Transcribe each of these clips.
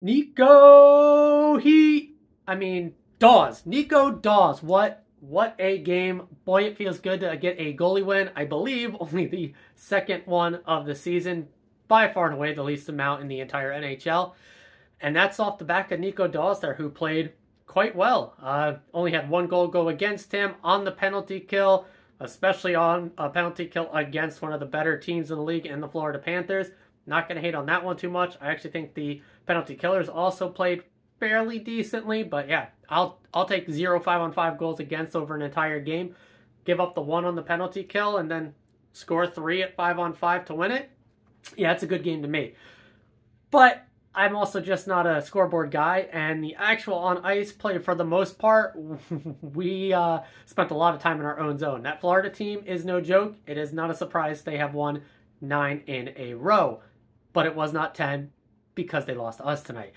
Nico Dawes. What a game. Boy, it feels good to get a goalie win. I believe only the second one of the season. By far and away the least amount in the entire NHL. And that's off the back of Nico Dawes there, who played quite well. Only had one goal go against him on the penalty kill, especially on a penalty kill against one of the better teams in the league in the Florida Panthers. Not going to hate on that one too much. I actually think the penalty killers also played fairly decently, but yeah, I'll take 0 5-on-5 goals against over an entire game. Give up the one on the penalty kill and then score 3 at 5-on-5 to win it. Yeah, it's a good game to me. But I'm also just not a scoreboard guy, and the actual on-ice play, for the most part, we spent a lot of time in our own zone. That Florida team is no joke. It is not a surprise they have won 9 in a row, but it was not 10 because they lost to us tonight.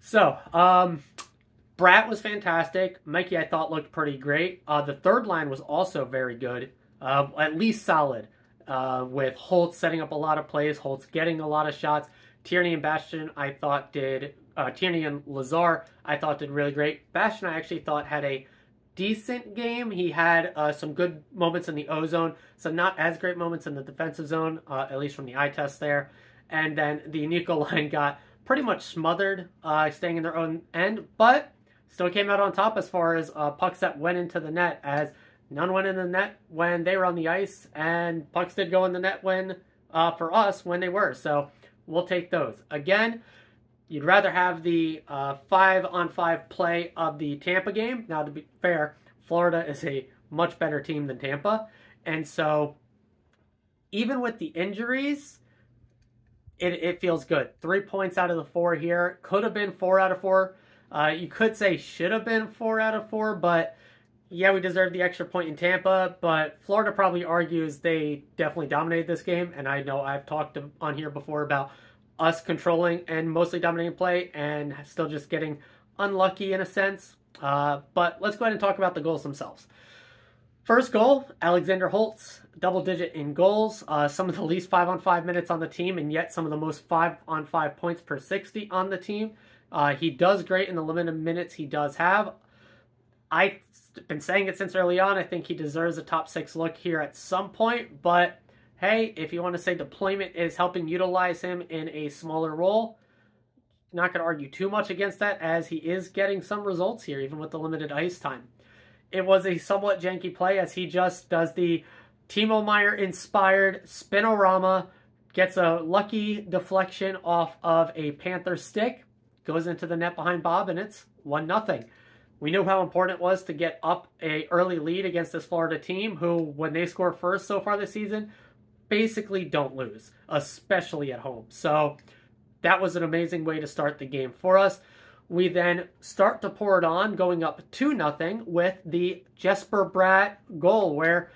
So, Bratt was fantastic. Mikey, I thought, looked pretty great. The third line was also very good, at least solid, with Holtz setting up a lot of plays, Holtz getting a lot of shots. Tierney and Bastian, I thought Tierney and Lazar, I thought did really great. Bastian, I actually thought had a decent game. He had some good moments in the O zone, some not as great moments in the defensive zone, at least from the eye test there. And then the Nico line got pretty much smothered, staying in their own end, but still came out on top as far as pucks that went into the net, as none went in the net when they were on the ice, and pucks did go in the net when for us when they were. So we'll take those. Again, you'd rather have the 5-on-5 play of the Tampa game. Now, to be fair, Florida is a much better team than Tampa. And so, even with the injuries, it feels good. 3 points out of the 4 here. Could have been 4 out of 4. You could say should have been 4 out of 4, but yeah, we deserved the extra point in Tampa, but Florida probably argues they definitely dominated this game, and I know I've talked on here before about us controlling and mostly dominating play and still just getting unlucky in a sense. But let's go ahead and talk about the goals themselves. First goal, Alexander Holtz, double-digit in goals, some of the least 5-on-5 minutes on the team, and yet some of the most 5-on-5 points per 60 on the team. He does great in the limited minutes he does have. I've been saying it since early on. I think he deserves a top 6 look here at some point. But hey, if you want to say deployment is helping utilize him in a smaller role, not going to argue too much against that, as he is getting some results here, even with the limited ice time. It was a somewhat janky play, as he just does the Timo Meier-inspired spinorama, gets a lucky deflection off of a Panther stick, goes into the net behind Bob, and it's 1-0. We knew how important it was to get up an early lead against this Florida team who, when they score first so far this season, basically don't lose, especially at home. So that was an amazing way to start the game for us. We then start to pour it on, going up 2-0 with the Jesper Bratt goal, where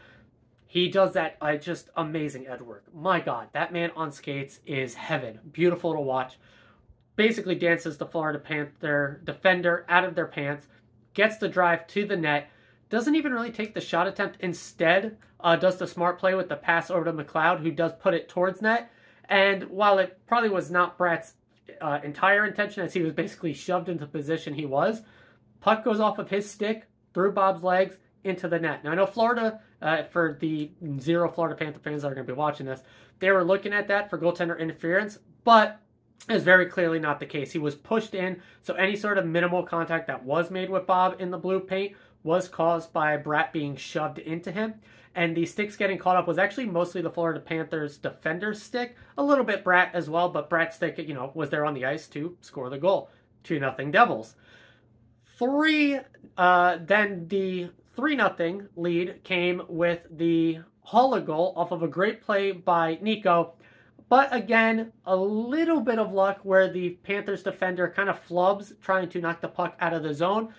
he does that just amazing edge work. My God, that man on skates is heaven. Beautiful to watch. Basically dances the Florida Panther defender out of their pants, gets the drive to the net, doesn't even really take the shot attempt. Instead, does the smart play with the pass over to McLeod, who does put it towards net. And while it probably was not Bratt's entire intention, as he was basically shoved into the position he was, puck goes off of his stick, through Bob's legs, into the net. Now, I know Florida, for the 0 Florida Panther fans that are going to be watching this, they were looking at that for goaltender interference, but is very clearly not the case. He was pushed in, so any sort of minimal contact that was made with Bob in the blue paint was caused by Bratt being shoved into him. And the sticks getting caught up was actually mostly the Florida Panthers defender's stick, a little bit Bratt as well, but Bratt's stick, was there on the ice to score the goal. 2-0 Devils. Then the 3-0 lead came with the Haula goal off of a great play by Nico. But again, a little bit of luck where the Panthers defender kind of flubs trying to knock the puck out of the zone,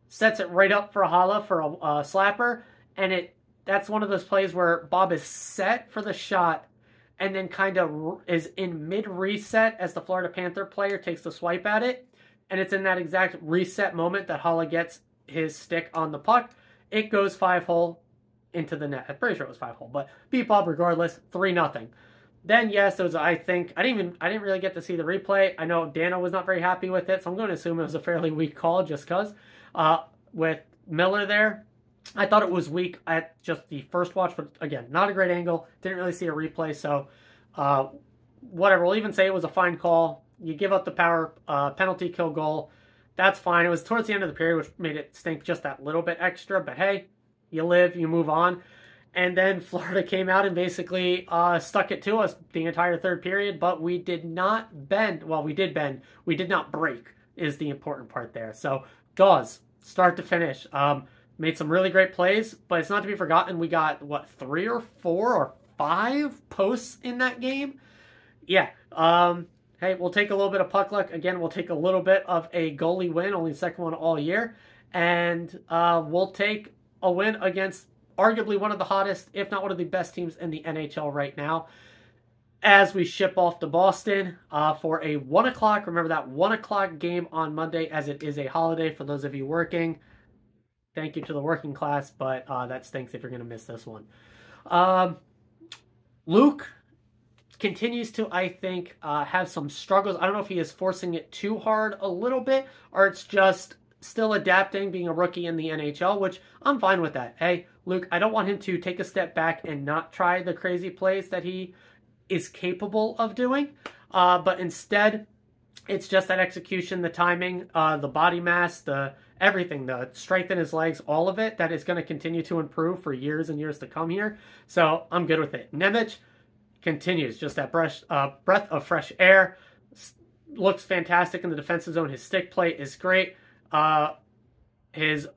sets it right up for Haula for a slapper, and that's one of those plays where Bob is set for the shot and then kind of is in mid-reset as the Florida Panther player takes the swipe at it, and it's in that exact reset moment that Haula gets his stick on the puck. It goes 5-hole into the net. I'm pretty sure it was 5-hole, but beat Bob regardless, 3-0. Then yes, it was. I think I didn't really get to see the replay. I know Dano was not very happy with it, so I'm going to assume it was a fairly weak call just because. With Miller there, I thought it was weak at just the first watch, but again, not a great angle. Didn't really see a replay, so whatever. We'll even say it was a fine call. You give up the power penalty kill goal. That's fine. It was towards the end of the period, which made it stink just that little bit extra. But hey, you live, you move on. And then Florida came out and basically stuck it to us the entire third period. But we did not bend. Well, we did bend. We did not break is the important part there. So Dawes, start to finish, made some really great plays. But it's not to be forgotten, we got, what, 3 or 4 or 5 posts in that game? Yeah. Hey, we'll take a little bit of puck luck. Again, we'll take a little bit of a goalie win, only the second one all year. And we'll take a win against arguably one of the hottest, if not one of the best teams in the NHL right now, as we ship off to Boston for a 1 o'clock. Remember that 1 o'clock game on Monday, as it is a holiday for those of you working. Thank you to the working class, but that stinks if you're going to miss this one. Luke continues to, I think, have some struggles. I don't know if he is forcing it too hard a little bit, or it's just still adapting, being a rookie in the NHL, which I'm fine with that. Hey, Luke, I don't want him to take a step back and not try the crazy plays that he is capable of doing, but instead, it's just that execution, the timing, the body mass, the everything, the strength in his legs, all of it, that is going to continue to improve for years and years to come here. So I'm good with it. Nemec continues, just that breath of fresh air. Looks fantastic in the defensive zone. His stick play is great. His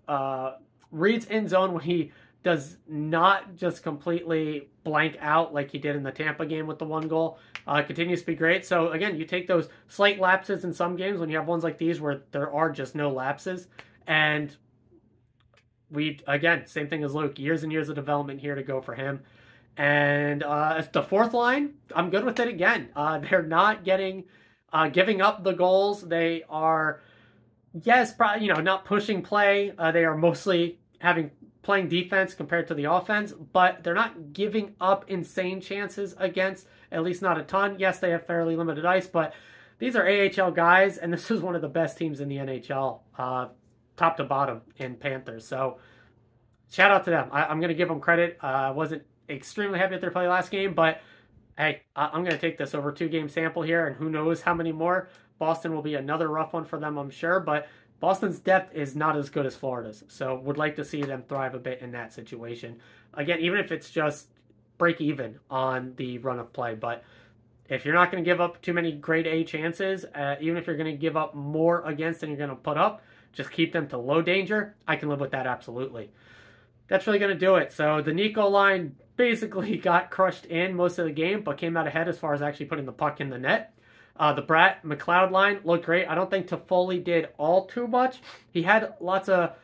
reads in zone when he does not just completely blank out like he did in the Tampa game with the 1 goal. Continues to be great. So again, you take those slight lapses in some games when you have ones like these where there are just no lapses. And we, again, same thing as Luke, years and years of development here to go for him. And the fourth line, I'm good with it again. They're not giving up the goals. They are, yes, probably, not pushing play. They are mostly playing defense compared to the offense, but they're not giving up insane chances against, at least not a ton. Yes, they have fairly limited ice, but these are AHL guys, and this is one of the best teams in the NHL, top to bottom in Panthers. So shout out to them. I'm going to give them credit. I wasn't extremely happy with their play last game, but hey, I'm going to take this over 2-game sample here, and who knows how many more. Boston will be another rough one for them, I'm sure, but Boston's depth is not as good as Florida's, so would like to see them thrive a bit in that situation. Again, even if it's just break even on the run of play, but if you're not going to give up too many grade A chances, even if you're going to give up more against than you're going to put up, just keep them to low danger. I can live with that absolutely. That's really going to do it. So the Nico line basically got crushed in most of the game, but came out ahead as far as actually putting the puck in the net. The Bratt McLeod line looked great. I don't think Toffoli did all too much. He had lots of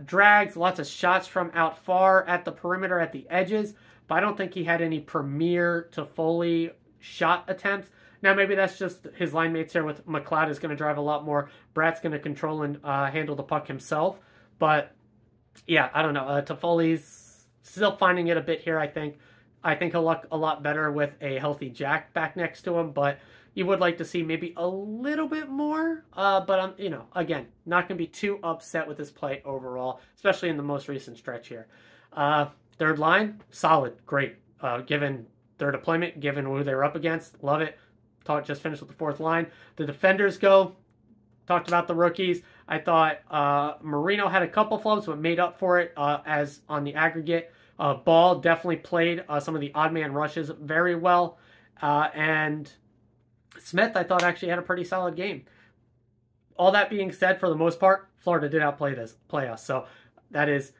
drags, lots of shots from out far at the perimeter, at the edges, but I don't think he had any premier Toffoli shot attempts. Now, maybe that's just his line mates here with McLeod is going to drive a lot more. Bratt's going to control and handle the puck himself. But, yeah, I don't know. Toffoli's still finding it a bit here, I think. I think he'll look a lot better with a healthy Jack back next to him, but you would like to see maybe a little bit more. But I'm, again, not going to be too upset with his play overall, especially in the most recent stretch here. Third line, solid, great. Given their deployment, given who they were up against, love it. Just finished with the fourth line. The defenders go. Talked about the rookies. I thought Marino had a couple flubs, but made up for it as on the aggregate. Ball definitely played some of the odd man rushes very well. And Smith, I thought, actually had a pretty solid game. All that being said, for the most part, Florida did outplay us. So that is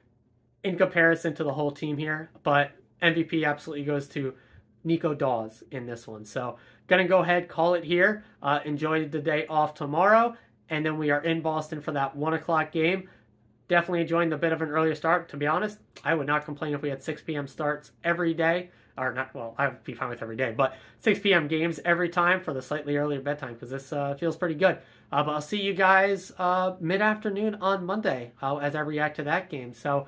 in comparison to the whole team here. But MVP absolutely goes to Nico Dawes in this one. So going to go ahead, call it here. Enjoy the day off tomorrow. And then we are in Boston for that 1 o'clock game. Definitely enjoying the bit of an earlier start. To be honest, I would not complain if we had 6 p.m. starts every day. Or not, well, I would be fine with every day. But 6 p.m. games every time for the slightly earlier bedtime, because this feels pretty good. But I'll see you guys mid-afternoon on Monday as I react to that game. So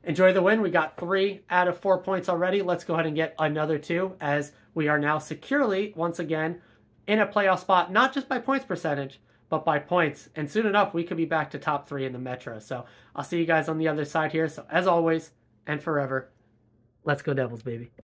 Enjoy the win. We got 3 out of 4 points already. Let's go ahead and get another 2 as we are now securely, once again, in a playoff spot, not just by points percentage, but by points. And soon enough, we could be back to top 3 in the Metro. So I'll see you guys on the other side here. So as always, and forever, let's go Devils, baby.